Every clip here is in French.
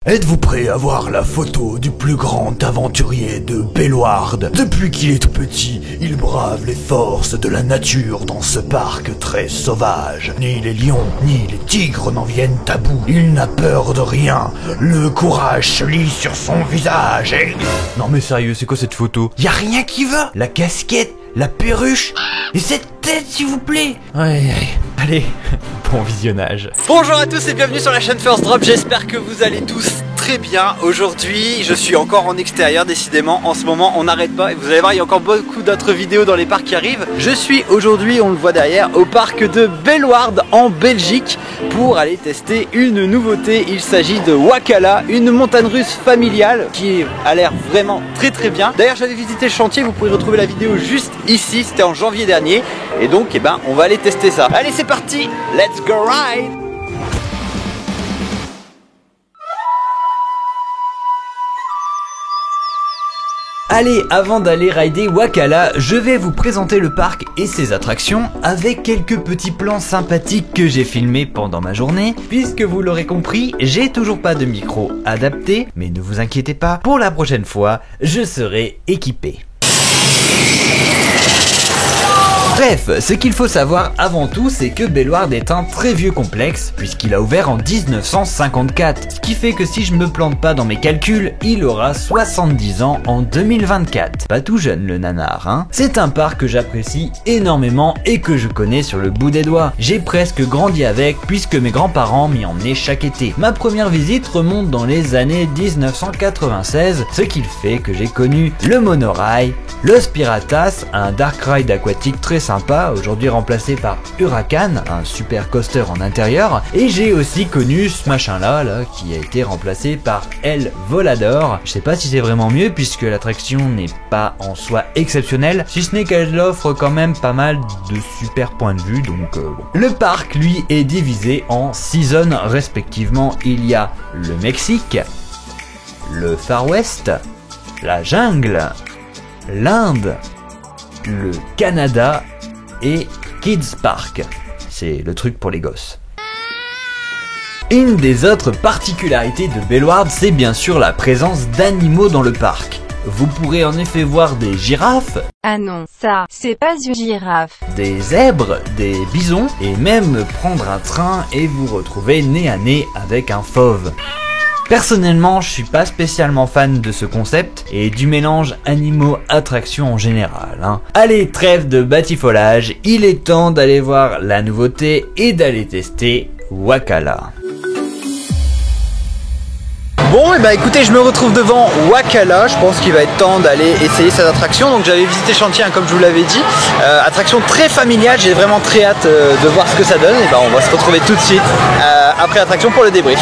Êtes-vous prêt à voir la photo du plus grand aventurier de Bellward? Depuis qu'il est tout petit, il brave les forces de la nature dans ce parc très sauvage. Ni les lions, ni les tigres n'en viennent à bout. Il n'a peur de rien. Le courage se lit sur son visage et... Non mais sérieux, c'est quoi cette photo? Y a rien qui va. La casquette, la perruche et cette tête s'il vous plaît. Ouais, allez, bon visionnage. Bonjour à tous et bienvenue sur la chaîne First Drop, j'espère que vous allez tous très bien. Aujourd'hui, je suis encore en extérieur, décidément, en ce moment on n'arrête pas et vous allez voir, il y a encore beaucoup d'autres vidéos dans les parcs qui arrivent. Je suis aujourd'hui, on le voit derrière, au parc de Bellward en Belgique pour aller tester une nouveauté. Il s'agit de Wakala, une montagne russe familiale qui a l'air vraiment très bien. D'ailleurs, j'avais visité le chantier, vous pouvez retrouver la vidéo juste ici, c'était en janvier dernier. Et donc, on va aller tester ça. Allez, c'est parti, let's go ride! Allez, avant d'aller rider Wakala, je vais vous présenter le parc et ses attractions avec quelques petits plans sympathiques que j'ai filmés pendant ma journée. Puisque vous l'aurez compris, j'ai toujours pas de micro adapté, mais ne vous inquiétez pas, pour la prochaine fois, je serai équipé. Bref, ce qu'il faut savoir avant tout, c'est que Bellward est un très vieux complexe, puisqu'il a ouvert en 1954, ce qui fait que si je me plante pas dans mes calculs, il aura 70 ans en 2024. Pas tout jeune le nanar, hein. C'est un parc que j'apprécie énormément et que je connais sur le bout des doigts. J'ai presque grandi avec, puisque mes grands-parents m'y emmenaient chaque été. Ma première visite remonte dans les années 1996, ce qui fait que j'ai connu le monorail, le Spiratas, un dark ride aquatique très sympa, aujourd'hui remplacé par Huracan, un super coaster en intérieur, et j'ai aussi connu ce machin là qui a été remplacé par El Volador. Je sais pas si c'est vraiment mieux puisque l'attraction n'est pas en soi exceptionnelle, si ce n'est qu'elle offre quand même pas mal de super points de vue, donc bon. Le parc lui est divisé en 6 zones respectivement. Il y a le Mexique, le Far West, la jungle, l'Inde, le Canada et Kids Park. C'est le truc pour les gosses. Une des autres particularités de Bellward, c'est bien sûr la présence d'animaux dans le parc. Vous pourrez en effet voir des girafes. Ah non, ça, c'est pas une girafe. Des zèbres, des bisons, et même prendre un train et vous retrouver nez à nez avec un fauve. Personnellement, je suis pas spécialement fan de ce concept et du mélange animaux-attractions en général, hein. Allez, trêve de batifolage, il est temps d'aller voir la nouveauté et d'aller tester Wakala. Bon, et écoutez, je me retrouve devant Wakala. Je pense qu'il va être temps d'aller essayer cette attraction. Donc j'avais visité le chantier, comme je vous l'avais dit. Attraction très familiale, j'ai vraiment très hâte de voir ce que ça donne. Et on va se retrouver tout de suite après l'attraction pour le débrief.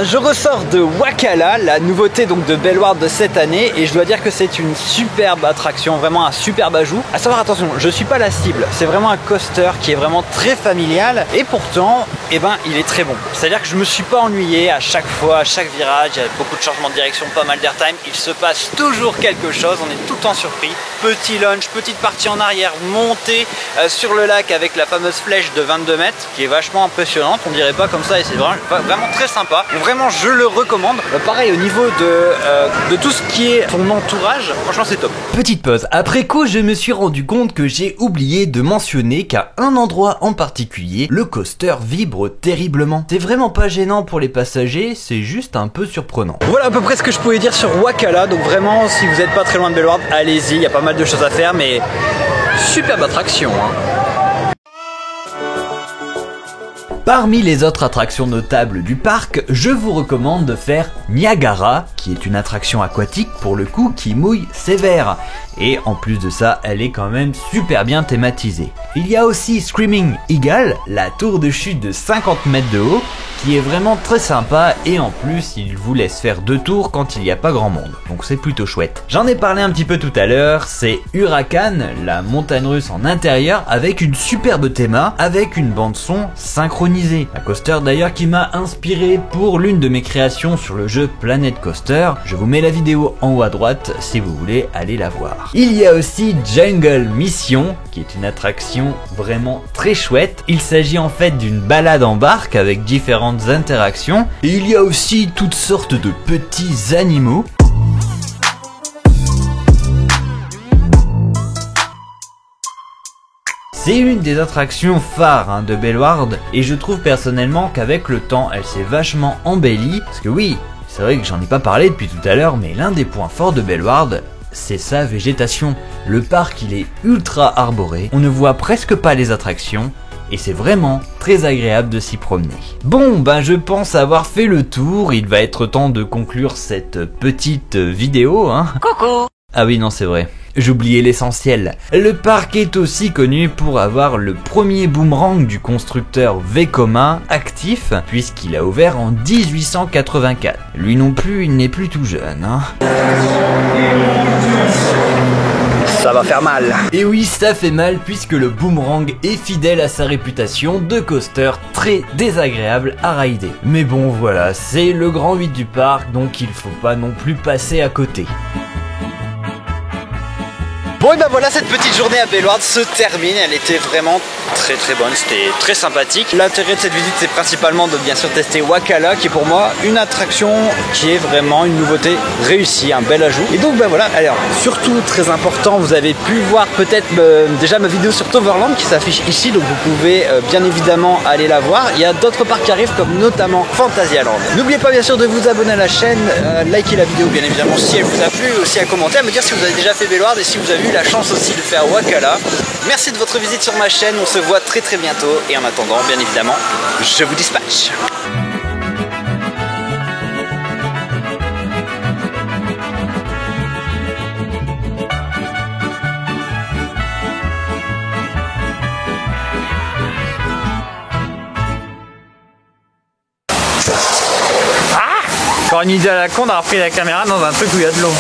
Je ressors de Wakala, la nouveauté donc de Bellward de cette année, et je dois dire que c'est une superbe attraction, vraiment un superbe ajout. À savoir, attention, je suis pas la cible, c'est vraiment un coaster qui est vraiment très familial, et pourtant, il est très bon. C'est-à-dire que je me suis pas ennuyé à chaque fois, à chaque virage, il y a beaucoup de changements de direction, pas mal d'airtime, il se passe toujours quelque chose, on est tout le temps surpris. Petit lunch, petite partie en arrière, montée sur le lac avec la fameuse flèche de 22 mètres, qui est vachement impressionnante, on dirait pas comme ça, et c'est vraiment très sympa. Vraiment, je le recommande. Pareil, au niveau de tout ce qui est ton entourage, franchement, c'est top. Petite pause. Après coup, je me suis rendu compte que j'ai oublié de mentionner qu'à un endroit en particulier, le coaster vibre terriblement. C'est vraiment pas gênant pour les passagers, c'est juste un peu surprenant. Voilà à peu près ce que je pouvais dire sur Wakala. Donc vraiment, si vous n'êtes pas très loin de Bellward, allez-y. Il y a pas mal de choses à faire, mais superbe attraction, hein. Parmi les autres attractions notables du parc, je vous recommande de faire Niagara, qui est une attraction aquatique pour le coup qui mouille sévère. Et en plus de ça, elle est quand même super bien thématisée. Il y a aussi Screaming Eagle, la tour de chute de 50 mètres de haut, qui est vraiment très sympa et en plus il vous laisse faire 2 tours quand il n'y a pas grand monde, donc c'est plutôt chouette. J'en ai parlé un petit peu tout à l'heure, c'est Huracan, la montagne russe en intérieur avec une superbe théma, avec une bande son synchronisée. Un coaster d'ailleurs qui m'a inspiré pour l'une de mes créations sur le jeu Planet Coaster. Je vous mets la vidéo en haut à droite si vous voulez aller la voir. Il y a aussi Jungle Mission qui est une attraction vraiment très chouette. Il s'agit en fait d'une balade en barque avec différentes interactions et il y a aussi toutes sortes de petits animaux. C'est une des attractions phares de Bellward et je trouve personnellement qu'avec le temps elle s'est vachement embellie parce que oui, c'est vrai que j'en ai pas parlé depuis tout à l'heure mais l'un des points forts de Bellward c'est sa végétation. Le parc il est ultra arboré, on ne voit presque pas les attractions et c'est vraiment très agréable de s'y promener. Bon, je pense avoir fait le tour, il va être temps de conclure cette petite vidéo. Coucou. Ah oui, non, c'est vrai. J'oubliais l'essentiel. Le parc est aussi connu pour avoir le premier boomerang du constructeur Vekoma actif, puisqu'il a ouvert en 1884. Lui non plus, il n'est plus tout jeune. Ça va faire mal. Et oui, ça fait mal puisque le boomerang est fidèle à sa réputation de coaster très désagréable à rider. Mais bon voilà, c'est le grand 8 du parc, donc il faut pas non plus passer à côté. Bon et ben voilà, cette petite journée à Bellward se termine, elle était vraiment très bonne, c'était très sympathique. L'intérêt de cette visite c'est principalement de bien sûr tester Wakala qui est pour moi une attraction qui est vraiment une nouveauté réussie, un bel ajout. Et donc voilà, alors surtout très important, vous avez pu voir peut-être déjà ma vidéo sur Toverland qui s'affiche ici, donc vous pouvez bien évidemment aller la voir. Il y a d'autres parcs qui arrivent comme notamment Fantasyland. N'oubliez pas bien sûr de vous abonner à la chaîne, liker la vidéo bien évidemment si elle vous a plu, aussi à commenter, à me dire si vous avez déjà fait Bellward et si vous avez eu la chance aussi de faire Wakala. Merci de votre visite sur ma chaîne, on se voit très bientôt et en attendant bien évidemment je vous dispatche. Encore une idée à la con d'avoir pris la caméra dans un truc où il y a de l'eau.